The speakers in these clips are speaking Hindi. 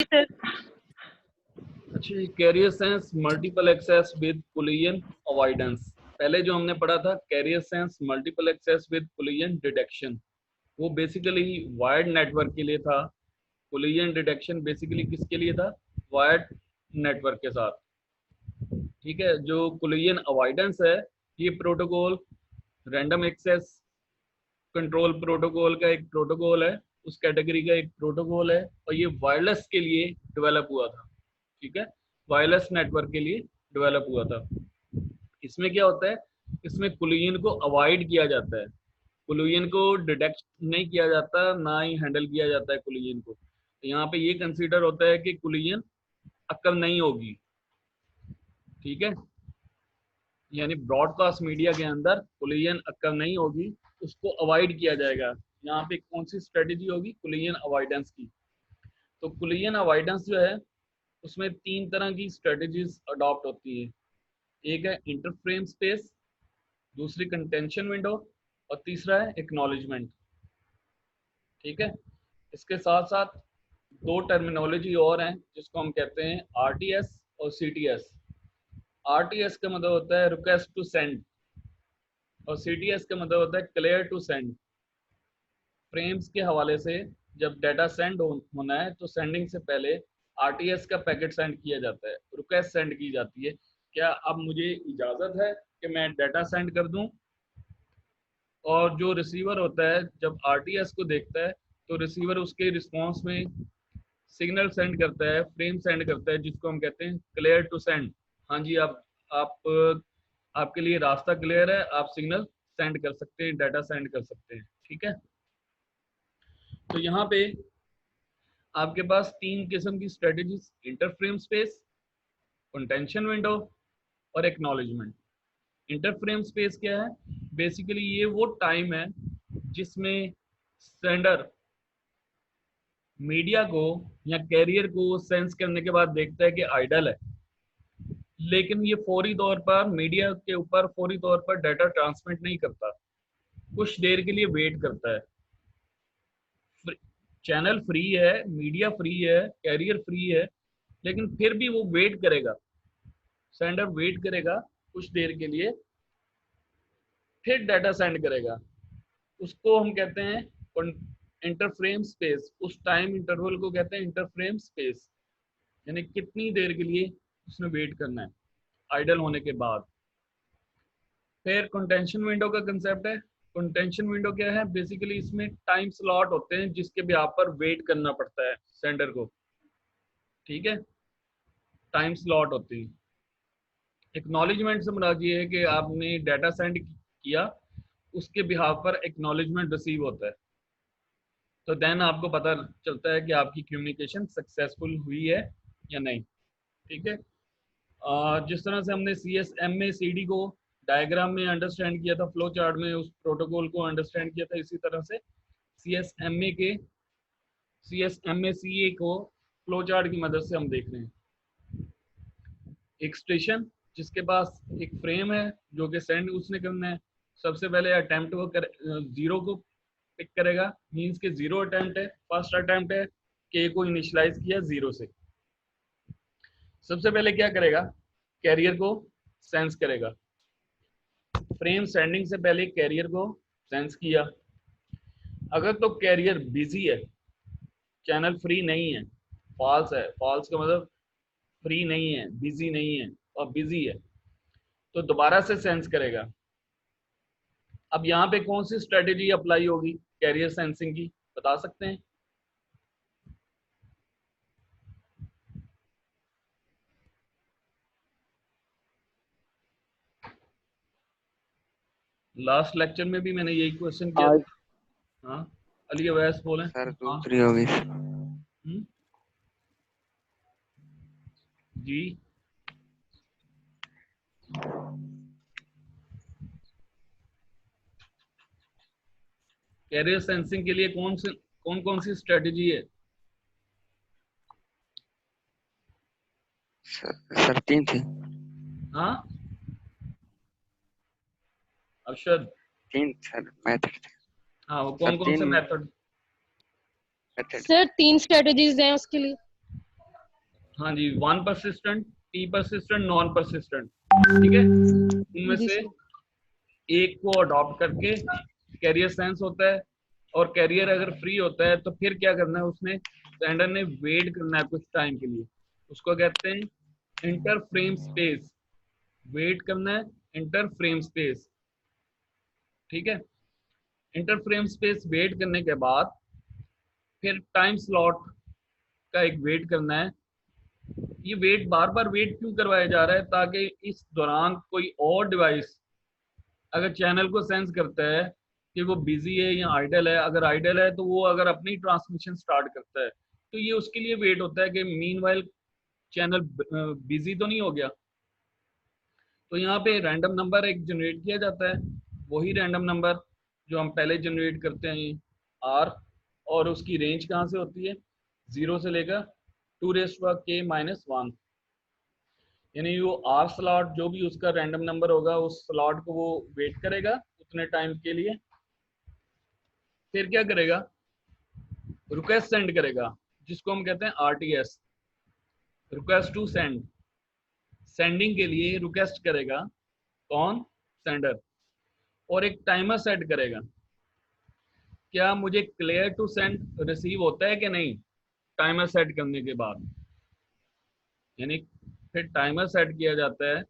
अच्छा, carrier sense multiple access with collision avoidance. पहले जो हमने पढ़ा था carrier sense multiple access with collision detection, वो बेसिकली वायर्ड नेटवर्क के लिए था। कोलिजन डिटेक्शन बेसिकली किसके लिए था? वायर्ड नेटवर्क के साथ। ठीक है, जो कोलिजन अवॉइडेंस है ये protocol random access control protocol का एक प्रोटोकॉल है, उस कैटेगरी का एक प्रोटोकॉल है, और ये वायरलेस के लिए डेवलप हुआ था। ठीक है, वायरलेस नेटवर्क के लिए डेवलप हुआ था। इसमें क्या होता है, इसमें कोलिजन को अवॉइड किया जाता है, कोलिजन को डिटेक्ट नहीं किया जाता, ना ही हैंडल किया जाता है कोलिजन को। तो यहाँ पे ये कंसीडर होता है कि कोलिजन अक्कल नहीं होगी। ठीक है, यानी ब्रॉडकास्ट मीडिया के अंदर कोलिजन अक्कल नहीं होगी, उसको अवॉइड किया जाएगा। यहाँ पे कौन सी स्ट्रेटेजी होगी? कोलिजन अवॉइडेंस की। तो कोलिजन अवॉइडेंस जो है उसमें 3 तरह की स्ट्रेटेजीज अडॉप्ट होती है। एक है इंटरफ्रेम स्पेस, दूसरी कंटेंशन विंडो, और तीसरा है एक्नॉलेजमेंट। ठीक है, इसके साथ साथ 2 टर्मिनोलॉजी और हैं जिसको हम कहते हैं आरटीएस और सीटीएस। आरटीएस का मतलब होता है रिक्वेस्ट टू सेंड, और सीटीएस का मतलब होता है क्लियर टू सेंड। फ्रेम्स के हवाले से जब डाटा सेंड होना है तो सेंडिंग से पहले आरटीएस का पैकेट सेंड किया जाता है, रिक्वेस्ट सेंड की जाती है, क्या अब मुझे इजाज़त है कि मैं डाटा सेंड कर दूं। और जो रिसीवर होता है जब आरटीएस को देखता है तो रिसीवर उसके रिस्पॉन्स में सिग्नल सेंड करता है, फ्रेम सेंड करता है, जिसको हम कहते हैं क्लियर टू सेंड। हाँ जी, आप आपके लिए रास्ता क्लियर है, आप सिग्नल सेंड कर सकते हैं, डाटा सेंड कर सकते हैं। ठीक है, तो यहाँ पे आपके पास 3 किस्म की स्ट्रेटेजीज, इंटरफ्रेम स्पेस, कंटेंशन विंडो और एक्नॉलेजमेंट। इंटरफ्रेम स्पेस क्या है? बेसिकली ये वो टाइम है जिसमें सेंडर मीडिया को या कैरियर को सेंस करने के बाद देखता है कि आइडल है, लेकिन ये फौरी तौर पर मीडिया के ऊपर फौरी तौर पर डाटा ट्रांसमिट नहीं करता, कुछ देर के लिए वेट करता है। चैनल फ्री है, मीडिया फ्री है, कैरियर फ्री है, लेकिन फिर भी वो वेट करेगा, सेंडर वेट करेगा कुछ देर के लिए, फिर डाटा सेंड करेगा। उसको हम कहते हैं इंटरफ्रेम स्पेस। उस टाइम इंटरवल को कहते हैं इंटरफ्रेम स्पेस, यानी कितनी देर के लिए उसने वेट करना है आइडल होने के बाद। फिर कंटेंशन विंडो का कंसेप्ट है। कंटेंशन विंडो क्या है? बेसिकली इसमें टाइम स्लॉट होते हैं जिसके भी आप पर वेट करना पड़ता है सेंडर को। ठीक है, टाइम स्लॉट होती है। एक्नॉलेजमेंट से मुराद ये है कि आपने डाटा सेंड किया, उसके बिहाफ पर एक्नॉलेजमेंट रिसीव होता है, तो देन आपको पता चलता है कि आपकी कम्युनिकेशन सक्सेसफुल हुई है या नहीं। ठीक है, जिस तरह से हमने C S M A C D को डायग्राम में अंडरस्टैंड किया था, फ्लो चार्ट में उस प्रोटोकॉल को अंडरस्टैंड किया था, इसी तरह से सी एस एम ए के सी एस एम ए सी ए को फ्लो चार्ट की मदद से हम देख रहे हैं। एक स्टेशन जिसके पास एक फ्रेम है जो कि सेंड उसने करना है, सबसे पहले अटेम्प्ट वो जीरो को पिक करेगा, मींस के जीरो अटेम्प्ट है, फर्स्ट अटेम्प्ट है, के को इनिशियलाइज किया जीरो से। सबसे पहले क्या करेगा? कैरियर को सेंस करेगा। फ्रेम सेंडिंग से पहले कैरियर को सेंस किया। अगर तो कैरियर बिजी है, चैनल फ्री नहीं है, फॉल्स है, फॉल्स का मतलब फ्री नहीं है, बिजी नहीं है, और बिजी है, तो दोबारा से सेंस करेगा। अब यहाँ पे कौन सी स्ट्रेटेजी अप्लाई होगी कैरियर सेंसिंग की, बता सकते हैं? लास्ट लेक्चर में भी मैंने यही क्वेश्चन किया आज था। हाँ, अली अवैस बोले। सर हाँ, दूसरी होगी। जी, कैरियर सेंसिंग के लिए कौन कौन सी स्ट्रेटेजी है? सर 3 थी। हाँ अरशद, 3 सर मेथड थे। हाँ वो सर कौन कौन से 3 मेथड? मेथड। सर 3 स्ट्रेटजीज हैं उसके लिए। हाँ जी, one persistent, T persistent, non persistent, ठीक है। उनमें जी से सर। एक को अडॉप्ट करके कैरियर सेंस होता है, और कैरियर अगर फ्री होता है तो फिर क्या करना है, उसने सेंडर ने वेट करना है कुछ टाइम के लिए, उसको कहते हैं इंटर फ्रेम स्पेस। वेट करना है इंटर फ्रेम स्पेस, ठीक है। इंटर फ्रेम स्पेस वेट करने के बाद फिर टाइम स्लॉट का एक वेट करना है। ये वेट बार बार वेट क्यों करवाया जा रहा है, ताकि इस दौरान कोई और डिवाइस अगर चैनल को सेंस करता है कि वो बिजी है या आइडल है, अगर आइडल है तो वो अगर अपनी ट्रांसमिशन स्टार्ट करता है तो ये उसके लिए वेट होता है कि मीनवाइल चैनल बिजी तो नहीं हो गया। तो यहाँ पे रैंडम नंबर एक जनरेट किया जाता है, वही रैंडम नंबर जो हम पहले जनरेट करते हैं आर, और उसकी रेंज कहाँ से होती है, 0 से लेकर 2k-1, यानी वो आर स्लॉट जो भी उसका रैंडम नंबर होगा उस स्लॉट को वो वेट करेगा उतने टाइम के लिए, फिर क्या करेगा, रिक्वेस्ट सेंड करेगा, जिसको हम कहते हैं RTS, request to send. Sending के लिए रिक्वेस्ट करेगा कौन, सेंडर, और एक टाइमर सेट करेगा। क्या मुझे क्लियर टू सेंड रिसीव होता है कि नहीं टाइमर सेट करने के बाद, यानी फिर टाइमर सेट किया जाता है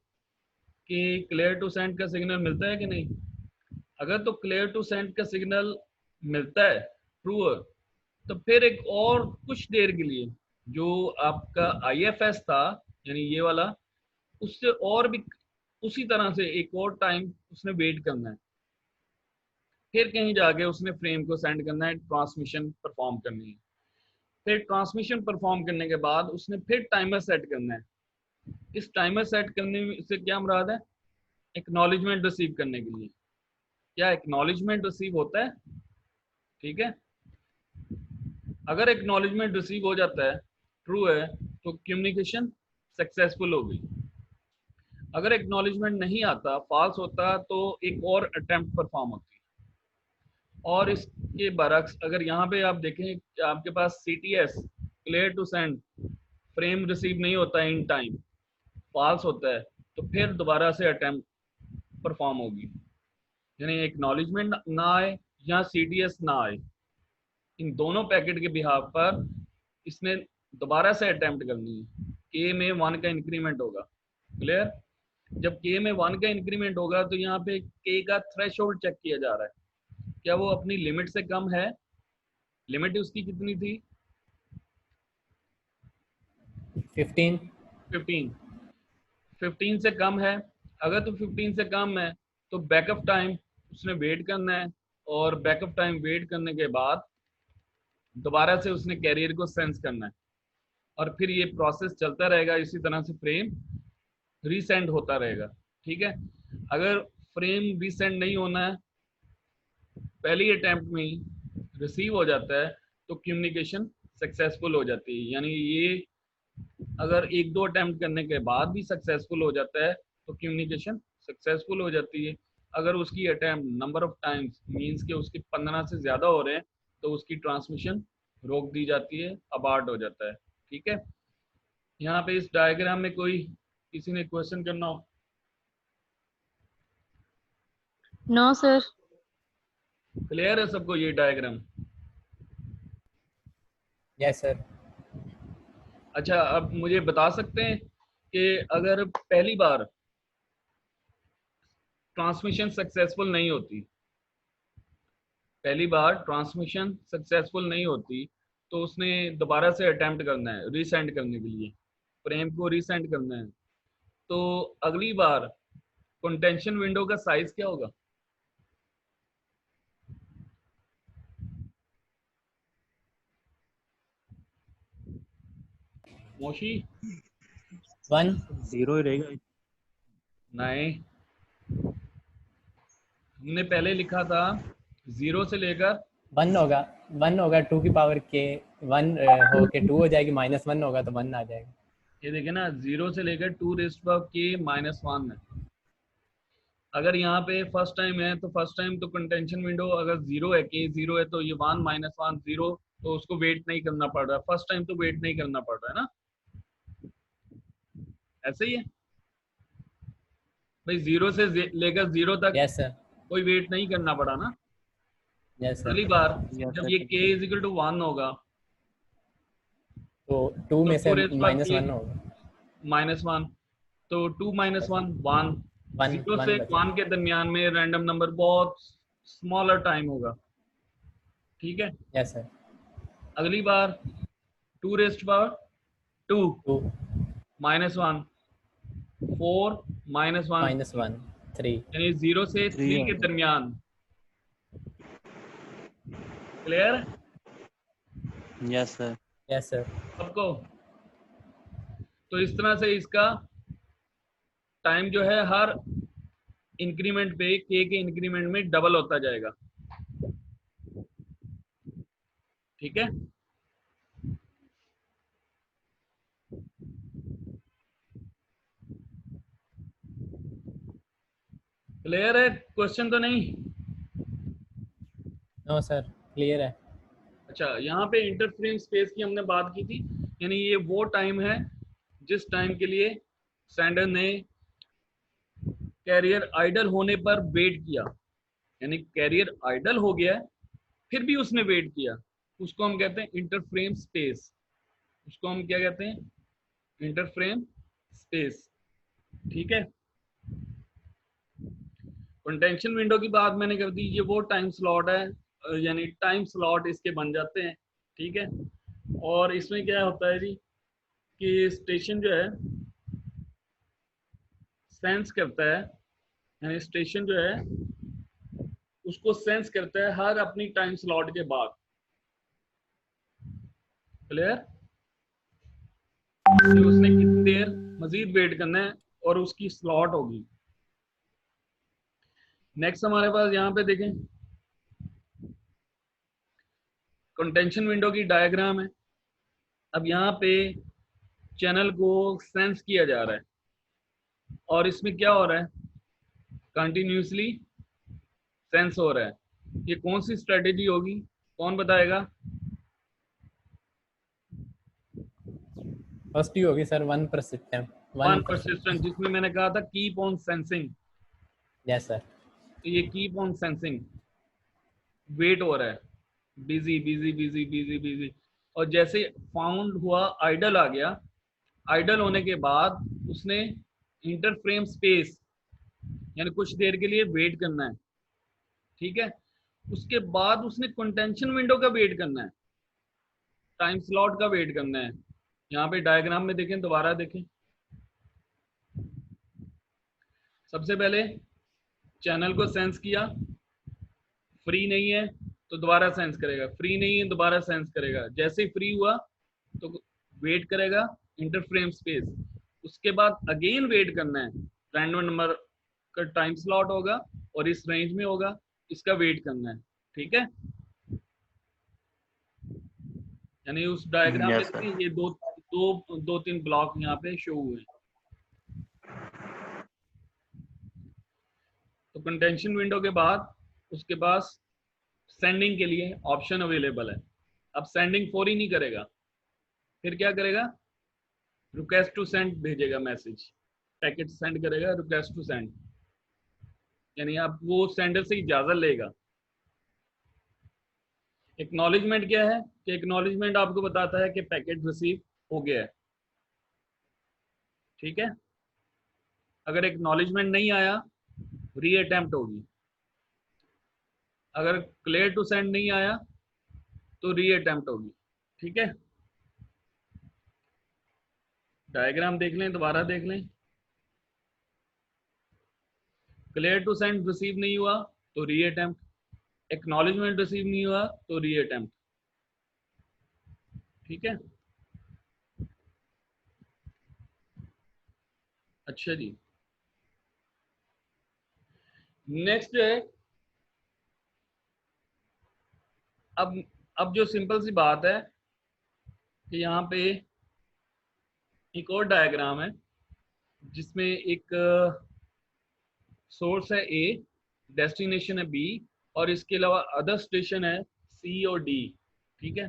कि क्लियर टू सेंड का सिग्नल मिलता है कि नहीं। अगर तो क्लियर टू सेंड का सिग्नल मिलता है, ट्रू है, तो फिर एक और कुछ देर के लिए जो आपका आईएफएस था, यानी ये वाला, उससे और भी उसी तरह से एक और टाइम उसने वेट करना है, फिर कहीं जाके उसने फ्रेम को सेंड करना है, ट्रांसमिशन परफॉर्म करनी है। फिर ट्रांसमिशन परफॉर्म करने के बाद उसने फिर टाइमर सेट करना है। इस टाइमर सेट करने से क्या मुराद है, एक्नॉलेजमेंट रिसीव करने के लिए। क्या एक्नॉलेजमेंट रिसीव होता है, ठीक है। अगर एक्नॉलेजमेंट रिसीव हो जाता है, ट्रू है, तो कम्युनिकेशन सक्सेसफुल हो गई। अगर एक्नॉलेजमेंट नहीं आता, फॉल्स होता, तो एक और अटेम्प्ट परफॉर्म होती है। और इसके बरक्स अगर यहाँ पे आप देखें आपके पास CTS, clear to send, frame receive नहीं होता इन टाइम, फॉल्स होता है, तो फिर दोबारा से अटेम्प्ट परफॉर्म होगी, यानी एक्नॉलेजमेंट ना आए या सीटीएस ना आए, इन दोनों पैकेट के बिहाफ पर इसने दोबारा से अटेम्प्ट करनी है। के में 1 का इंक्रीमेंट होगा, क्लियर। जब के में 1 का इंक्रीमेंट होगा तो यहाँ पे के का थ्रेशोल्ड चेक किया जा रहा है, क्या वो अपनी लिमिट से कम है। लिमिट उसकी कितनी थी, 15 15 से कम है। अगर तो 15 से कम है तो बैकअप टाइम उसने वेट करना है, और बैकअप टाइम वेट करने के बाद दोबारा से उसने कैरियर को सेंस करना है, और फिर ये प्रोसेस चलता रहेगा, इसी तरह से फ्रेम रीसेंड होता रहेगा, ठीक है। अगर फ्रेम रीसेंड नहीं होना है, पहली अटेम्प्ट में ही रिसीव हो जाता है, तो कम्युनिकेशन सक्सेसफुल हो जाती है। यानी ये अगर 1-2 अटेम्प्ट करने के बाद भी सक्सेसफुल हो जाता है तो कम्युनिकेशन सक्सेसफुल हो जाती है। अगर उसकी attempt number of times means के उसके 15 से ज़्यादा हो रहे हैं तो उसकी ट्रांसमिशन रोक दी जाती है, अबार्ट हो जाता है, ठीक है। यहाँ पे इस डायग्राम में कोई किसी ने क्वेश्चन करना हो, नो सर। क्लियर है सबको ये डायग्राम। Yes sir. अच्छा, अब मुझे बता सकते हैं कि अगर पहली बार ट्रांसमिशन सक्सेसफुल नहीं होती, पहली बार ट्रांसमिशन सक्सेसफुल नहीं होती, तो उसने दोबारा से अटेम्प्ट करना है रीसेंड करने के लिए, फ्रेम को रीसेंड करना है, तो अगली बार कंटेंशन विंडो का साइज क्या होगा, मोशी। 1 0 ही रहेगा। नहीं, हमने पहले लिखा था 0 से लेकर 1 होगा, 1 होगा 2 की पावर के 1 हो के 2 हो जाएगी, -1 होगा तो 1 आ जाएगा। ये देखिए ना, 0 से लेकर 2k-1 है। अगर यहाँ पे फर्स्ट टाइम है तो फर्स्ट टाइम तो कंटेंशन विंडो अगर 0 है, के 0 है, तो ये 1 -1 0, तो उसको वेट नहीं करना पड़ रहा है, फर्स्ट टाइम तो वेट नहीं करना पड़ रहा है ना। ऐसे ही है भाई, 0 से लेकर 0 तक यस सर, कोई वेट नहीं करना पड़ा ना। यस अगली सर। बार यस जब सर। ये k इज इक्वल टू 1 होगा तो 2 तो में से 2 रेस्ट पावर -1 k होगा। -1, तो 2 - 1 1, 1 0 1 से बचा। 1 के दरमियान में रैंडम नंबर बहुत स्मॉलर टाइम होगा, ठीक है। Yes sir. अगली बार 2 रेस्ट पावर 2 2 -1 4 -1 -1 3। यानी 0 से 3 3 आ के गया। दरमियान। Clear yes sir. Yes sir. सबको? तो इस तरह से इसका टाइम जो है हर इंक्रीमेंट पे k के इंक्रीमेंट में डबल होता जाएगा, ठीक है। क्लियर है? क्वेश्चन तो नहीं? नो सर, क्लियर है। अच्छा, यहाँ पे इंटरफ्रेम स्पेस की हमने बात की थी, यानी ये वो टाइम है जिस टाइम के लिए सेंडर ने कैरियर आइडल होने पर वेट किया, यानी कैरियर आइडल हो गया है फिर भी उसने वेट किया, उसको हम कहते हैं इंटरफ्रेम स्पेस। उसको हम क्या कहते हैं? इंटरफ्रेम स्पेस, ठीक है। कंटेंशन विंडो की बात मैंने कर दी, ये वो टाइम स्लॉट है, यानी टाइम स्लॉट इसके बन जाते हैं, ठीक है। और इसमें क्या होता है जी कि स्टेशन जो है सेंस करता है, यानी स्टेशन जो है उसको सेंस करता है हर अपनी टाइम स्लॉट के बाद। क्लियर? कि उसने कितनी देर मजीद वेट करना है और उसकी स्लॉट होगी। नेक्स्ट हमारे पास यहाँ पे देखें कंटेंशन विंडो की डायग्राम है। अब यहाँ पे चैनल को सेंस किया जा रहा है और इसमें क्या हो रहा है? कंटिन्यूसली सेंस हो रहा है। ये कौन सी स्ट्रेटेजी होगी, कौन बताएगा? फर्स्ट ही होगी सर, 1 परसिस्टेंट। वन परसिस्टेंट, जिसमें मैंने कहा था keep on sensing. Yes sir. तो ये कीप ऑन सेंसिंग, वेट हो रहा है, busy busy busy busy busy, और जैसे फाउंड हुआ आइडल आ गया, आइडल होने के बाद उसने इंटरफ्रेम स्पेस यानी कुछ देर के लिए वेट करना है, ठीक है। उसके बाद उसने कंटेंशन विंडो का वेट करना है, टाइम स्लॉट का वेट करना है। यहाँ पे डायग्राम में देखें, दोबारा देखें। सबसे पहले चैनल को सेंस किया, फ्री नहीं है तो दोबारा सेंस करेगा, फ्री नहीं है दोबारा सेंस करेगा, जैसे ही फ्री हुआ तो वेट करेगा इंटरफ्रेम स्पेस, उसके बाद अगेन वेट करना है, रैंडम नंबर का टाइम स्लॉट होगा और इस रेंज में होगा, इसका वेट करना है, ठीक है। यानी उस डायग्राम में यस सर। देखें ये दो दो दो तीन ब्लॉक यहाँ पे शो हुए हैं। तो कंटेंशन विंडो के बाद उसके पास सेंडिंग के लिए ऑप्शन अवेलेबल है। अब सेंडिंग फौरी नहीं करेगा, फिर क्या करेगा? रिक्वेस्ट टू सेंड भेजेगा, मैसेज पैकेट सेंड करेगा, रिक्वेस्ट टू सेंड, यानी आप वो सेंडर से इजाजत लेगा। एक्नॉलेजमेंट क्या है कि एक्नॉलेजमेंट आपको बताता है कि पैकेट रिसीव हो गया है, ठीक है। अगर एक्नॉलेजमेंट नहीं आया री अटेम्प्ट होगी, अगर क्लियर टू सेंड नहीं आया तो री अटेम्प्ट होगी, ठीक है। डायग्राम देख लें, दोबारा देख लें। क्लियर टू सेंड रिसीव नहीं हुआ तो री अटेम्प्ट, एक्नॉलेजमेंट रिसीव नहीं हुआ तो री अटेम्प्ट, ठीक है। अच्छा जी, नेक्स्ट जो है, अब जो सिंपल सी बात है कि यहाँ पे एक और डायग्राम है जिसमें एक सोर्स है ए, डेस्टिनेशन है बी, और इसके अलावा अदर स्टेशन है सी और डी, ठीक है।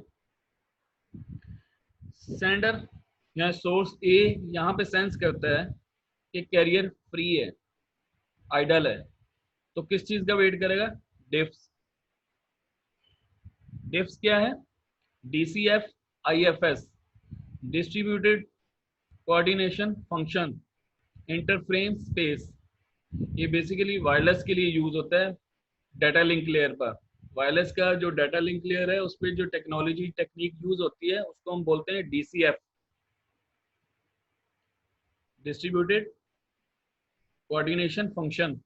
सेंडर यहाँ सोर्स ए यहाँ पे सेंस करता है कि कैरियर फ्री है, आइडल है, तो किस चीज का वेट करेगा? डिफ्स। डिफ्स क्या है? DCF IFS, distributed coordination function, interframe space. ये बेसिकली वायरलेस के लिए यूज होता है डाटा लिंक लेयर पर। वायरलेस का जो डाटा लिंक लेयर है उस पर जो टेक्नोलॉजी टेक्निक यूज होती है उसको हम बोलते हैं DCF, distributed coordination function,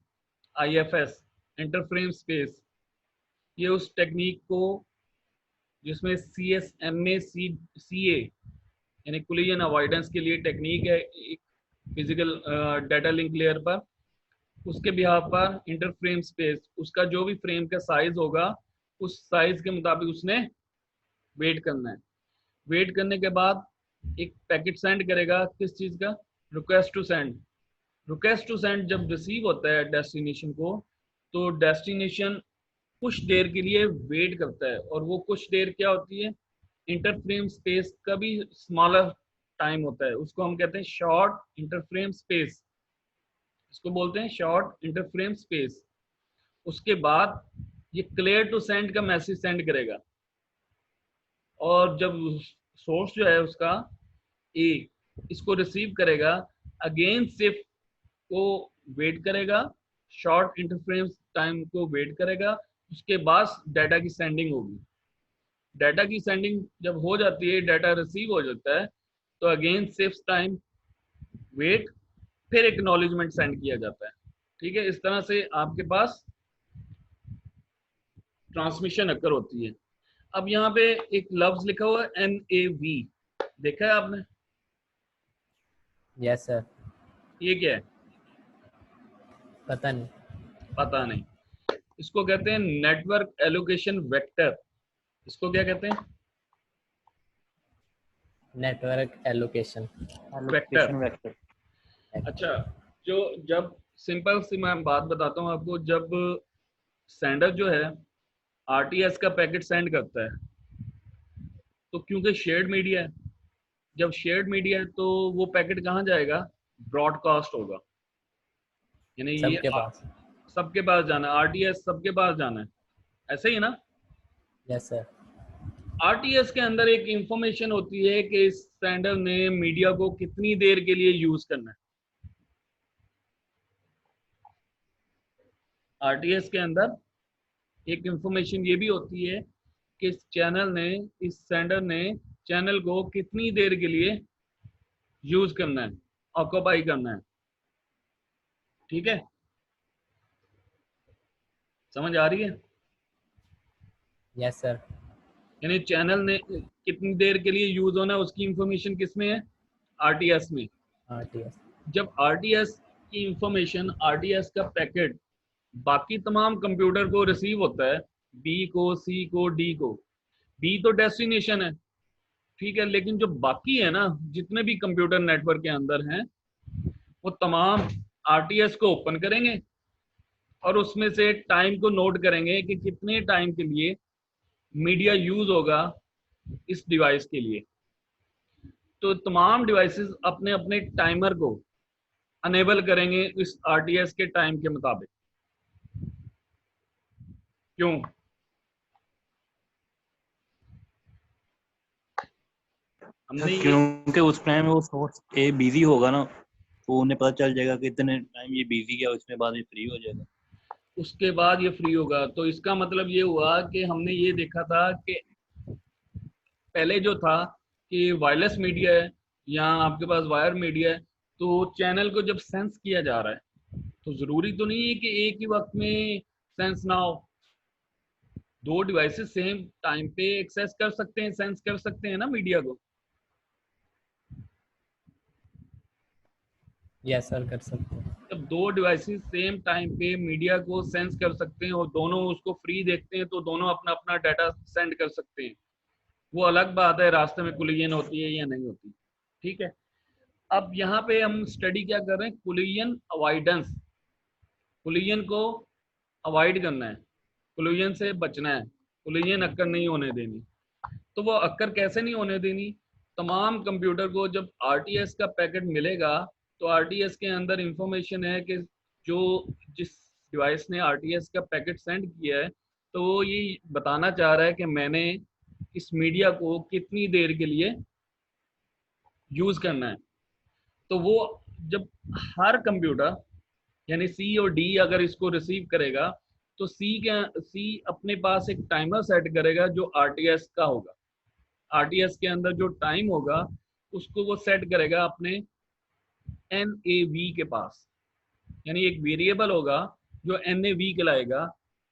IFS, interframe space. ये उस टेक्निक को जिसमें CSMA CA यानी कोलिजन अवॉइडेंस के लिए टेक्निक है एक फिजिकल डाटा लिंक लेयर पर, उसके बिहाफ पर इंटरफ्रेम स्पेस, उसका जो भी फ्रेम का साइज होगा उस साइज के मुताबिक उसने वेट करना है। वेट करने के बाद एक पैकेट सेंड करेगा, किस चीज का? Request to send. Request to send जब रिसीव होता है डेस्टिनेशन को, तो डेस्टिनेशन कुछ देर के लिए वेट करता है, और वो कुछ देर क्या होती है? इंटरफ्रेम स्पेस का भी स्मॉलर टाइम होता है, उसको हम कहते हैं शॉर्ट इंटरफ्रेम स्पेस, इसको बोलते हैं शॉर्ट इंटरफ्रेम स्पेस। उसके बाद ये क्लियर टू सेंड का मैसेज सेंड करेगा, और जब सोर्स जो है उसका ए इसको रिसीव करेगा, अगेन सिर्फ को वेट करेगा, शॉर्ट इंटरफ्रेम टाइम को वेट करेगा, उसके बाद डाटा की सेंडिंग होगी। डाटा की सेंडिंग जब हो जाती है, डाटा रिसीव हो जाता है, तो अगेन सिर्फ टाइम वेट, फिर एक्नॉलेजमेंट सेंड किया जाता है। ठीक है, इस तरह से आपके पास ट्रांसमिशन अकर होती है। अब यहाँ पे एक लफ्ज लिखा हुआ है NAV, देखा है आपने? Yes sir. ये क्या है? पता नहीं। पता नहीं। इसको कहते हैं नेटवर्क एलोकेशन वेक्टर। इसको क्या कहते हैं? Network allocation allocation vector. अच्छा, जो जब सिंपल सी मैं बात बताता हूँ आपको, जब सेंडर जो है RTS का पैकेट सेंड करता है, तो क्योंकि शेयर्ड मीडिया है, जब शेयर्ड मीडिया है तो वो पैकेट कहाँ जाएगा? ब्रॉडकास्ट होगा, यानी ये सबके पास। सबके पास जाना है, RTS सबके पास जाना है, ऐसे ही ना? Yes sir. RTS के अंदर एक इंफॉर्मेशन होती है कि इस सेंडर ने मीडिया को कितनी देर के लिए यूज करना है। RTS के अंदर एक इंफॉर्मेशन ये भी होती है कि इस चैनल ने, इस सेंडर ने चैनल को कितनी देर के लिए यूज करना है, ऑक्यूपाई करना है। ठीक है, समझ आ रही है? Yes sir. यानी चैनल ने कितनी देर के लिए यूज होना है, उसकी इंफॉर्मेशन किसमें है? RTS में। RTS। जब RTS की इंफॉर्मेशन, RTS का पैकेट बाकी तमाम कंप्यूटर को रिसीव होता है, B को, C को, D को। B तो डेस्टिनेशन है, ठीक है, लेकिन जो बाकी है ना, जितने भी कंप्यूटर नेटवर्क के अंदर हैं, वो तमाम RTS को ओपन करेंगे और उसमें से टाइम को नोट करेंगे कि कितने टाइम के लिए मीडिया यूज होगा इस डिवाइस के लिए। तो तमाम डिवाइसेस अपने अपने टाइमर को अनेबल करेंगे इस RTS के टाइम के मुताबिक। क्यों? हमने क्योंकि उस टाइम वो सोर्स ए बिजी होगा ना, तो उन्हें पता चल जाएगा कि इतने टाइम ये बिजी है, उसमें बाद में फ्री हो जाएगा। उसके बाद ये फ्री होगा। तो इसका मतलब ये हुआ कि हमने ये देखा था कि पहले जो था कि वायरलेस मीडिया है या आपके पास वायर मीडिया है, तो चैनल को जब सेंस किया जा रहा है तो जरूरी तो नहीं है कि एक ही वक्त में सेंस ना हो। दो डिवाइसेस सेम टाइम पे एक्सेस कर सकते हैं, सेंस कर सकते हैं ना मीडिया को। यस सर, कर सकते हैं। जब दो डिवाइसेस सेम टाइम पे मीडिया को सेंस कर सकते हैं और दोनों उसको फ्री देखते हैं, तो दोनों अपना अपना डाटा सेंड कर सकते हैं। वो अलग बात है रास्ते में कोलिजन होती है या नहीं होती। ठीक है, अब यहाँ पे हम स्टडी क्या कर रहे हैं? Collision avoidance. कोलिजन को अवॉइड करना है, कोलिजन से बचना है, कोलिजन अक्कर नहीं होने देनी। तो वो अक्कर कैसे नहीं होने देनी? तमाम कंप्यूटर को जब आरटीएस का पैकेट मिलेगा तो आरटीएस के अंदर इंफॉर्मेशन है कि जो जिस डिवाइस ने आरटीएस का पैकेट सेंड किया है तो वो ये बताना चाह रहा है कि मैंने इस मीडिया को कितनी देर के लिए यूज करना है। तो वो जब हर कंप्यूटर यानी सी और डी अगर इसको रिसीव करेगा तो सी अपने पास एक टाइमर सेट करेगा जो आरटीएस का होगा। आरटीएस के अंदर जो टाइम होगा उसको वो सेट करेगा अपने एनएवी के पास, यानी एक वेरिएबल होगा जो एनएवी कहलाएगा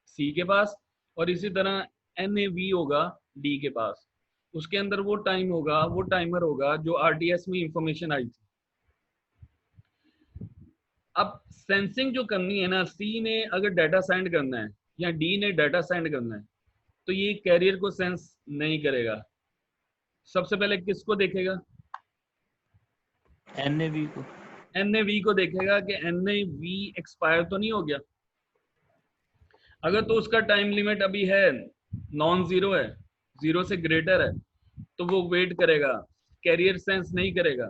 सी के पास, और इसी तरह एनएवी होगा डी के पास। उसके अंदर वो टाइम होगा, वो टाइमर होगा जो आरटीएस में इंफॉर्मेशन आई थी। अब सेंसिंग जो करनी है ना, सी ने अगर डाटा सेंड करना है या डी ने डाटा सेंड करना है तो ये कैरियर को सेंस नहीं करेगा। सबसे पहले किसको देखेगा? एनएवी को। एनएवी को देखेगा कि एनएवी एक्सपायर तो नहीं हो गया। अगर तो उसका टाइम लिमिट अभी है, नॉन जीरो है, जीरो से ग्रेटर है, तो वो वेट करेगा, कैरियर सेंस नहीं करेगा।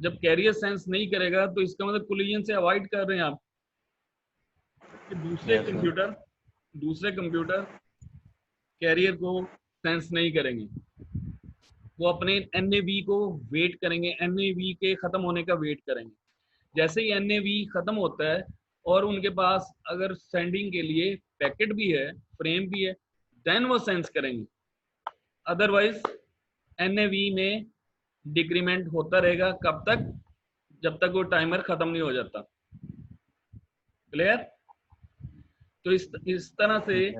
जब कैरियर सेंस नहीं करेगा तो इसका मतलब कोलिजन से अवॉइड कर रहे हैं आप कि दूसरे कंप्यूटर कैरियर को सेंस नहीं करेंगे, वो अपने एनएवी को वेट करेंगे, एनएवी के खत्म होने का वेट करेंगे। जैसे ही एनएवी खत्म होता है और उनके पास अगर सेंडिंग के लिए पैकेट भी है, फ्रेम भी है, देन वो सेंस करेंगे। अदरवाइज एनएवी में डिक्रीमेंट होता रहेगा। कब तक? जब तक वो टाइमर खत्म नहीं हो जाता। क्लियर? तो इस तरह से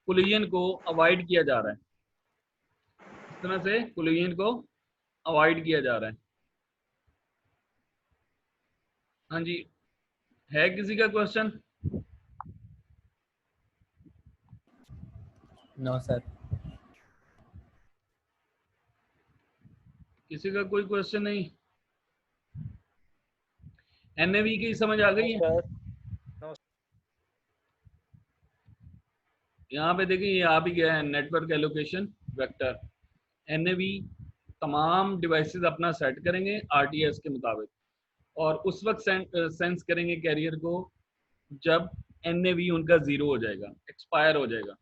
कोलिजन को अवॉइड किया जा रहा है, इस तरह से कोलिजन को अवॉइड किया जा रहा है। हाँ जी, है किसी का क्वेश्चन? No sir. किसी का कोई क्वेश्चन नहीं? एनएवी की समझ आ गई है? यहाँ पे देखिए, ये आ भी गया है नेटवर्क एलोकेशन वेक्टर। एनएवी तमाम डिवाइसेस अपना सेट करेंगे आरटीएस के मुताबिक, और उस वक्त सेंस करेंगे कैरियर को जब एनएवी उनका जीरो हो जाएगा, एक्सपायर हो जाएगा।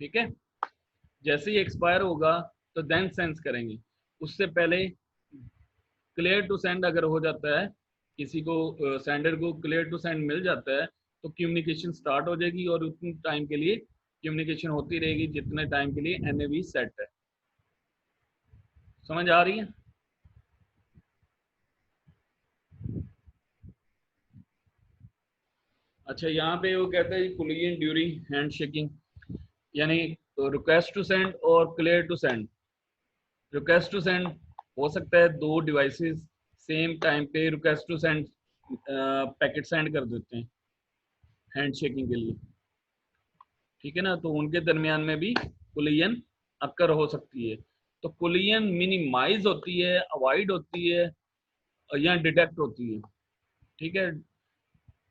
ठीक है? जैसे ही एक्सपायर होगा तो देन सेंस करेंगे। उससे पहले क्लियर टू सेंड अगर हो जाता है, किसी को सेंडर को क्लियर टू सेंड मिल जाता है तो कम्युनिकेशन स्टार्ट हो जाएगी, और उतने टाइम के लिए कम्युनिकेशन होती रहेगी जितने टाइम के लिए एनएवी सेट है। समझ आ रही है? अच्छा, यहाँ पे वो कहता है कोलिजन ड्यूरिंग हैंड शेकिंग, यानी रिक्वेस्ट टू सेंड और clear to send. Request to send हो सकता है दो डिवाइसेस सेम टाइम पे request to send packet send कर देते हैं हैंड शेकिंग के लिए। ठीक है ना? तो उनके दरमियान में भी कोलिजन अक्कर हो सकती है। तो कोलिजन मिनिमाइज होती है, अवॉइड होती है या डिटेक्ट होती है। ठीक है?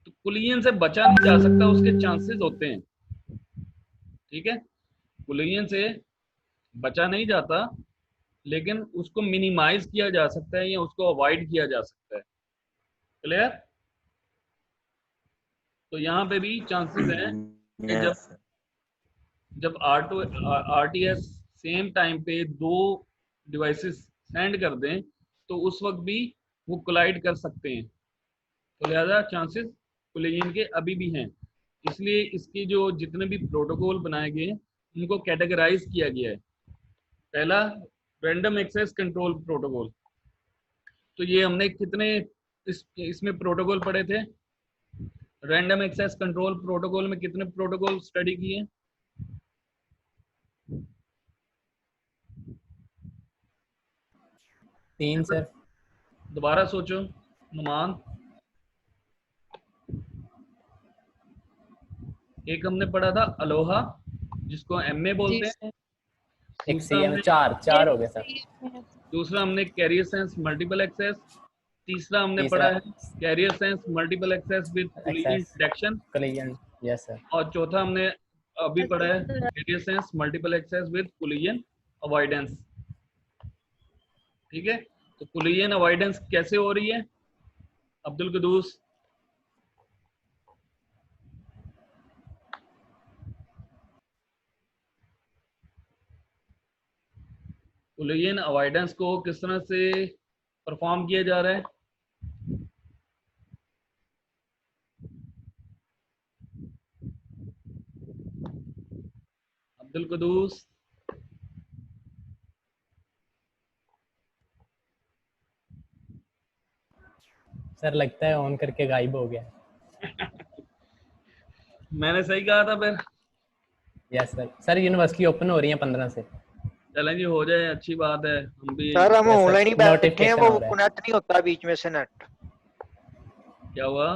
तो कोलिजन से बचा नहीं जा सकता, उसके चांसेस होते हैं। ठीक है? कोलिजन से बचा नहीं जाता, लेकिन उसको मिनिमाइज किया जा सकता है या उसको अवॉइड किया जा सकता है। क्लियर? तो यहाँ पे भी चांसेस हैं कि जब आरटीएस सेम टाइम पे दो डिवाइसेस सेंड कर दें तो उस वक्त भी वो कोलाइड कर सकते हैं। तो लिहाजा चांसेस कोलिजन के अभी भी हैं। इसलिए इसके जो जितने भी प्रोटोकॉल बनाए गए हैं उनको कैटेगराइज किया गया है। पहला रैंडम एक्सेस कंट्रोल प्रोटोकॉल। तो ये हमने कितने इसमें प्रोटोकॉल पढ़े थे? रैंडम एक्सेस कंट्रोल प्रोटोकॉल में कितने प्रोटोकॉल स्टडी किए? तीन सर। दोबारा सोचो नुमान। एक हमने पढ़ा था अलोहा, जिसको एमए बोलते हैं। एक सीएम, चार हो गए सर। दूसरा हमने कैरियर सेंस मल्टीपल एक्सेस। तीसरा हमने पढ़ा है carrier sense multiple access with collision detection. Collision, yes sir. और चौथा हमने अभी पढ़ा है carrier sense multiple access with collision avoidance. ठीक है, तो कोलिजन अवॉइडेंस कैसे हो रही है अब्दुल कदूस? कोलिजन अवॉइडेंस को किस तरह से परफॉर्म किया जा रहा है? अब्दुल कदूस, सर लगता है ऑन करके गायब हो गया। मैंने सही कहा था फिर? Yes sir. Sir university open हो रही है 15 से। चलें जी, हो जाए, अच्छी बात है। हम भी सर हम Yes, sir. ऑनलाइन ही बैठे हैं, Notification वो आ रहा है। कनेक्ट नहीं होता बीच में से नेट। क्या हुआ?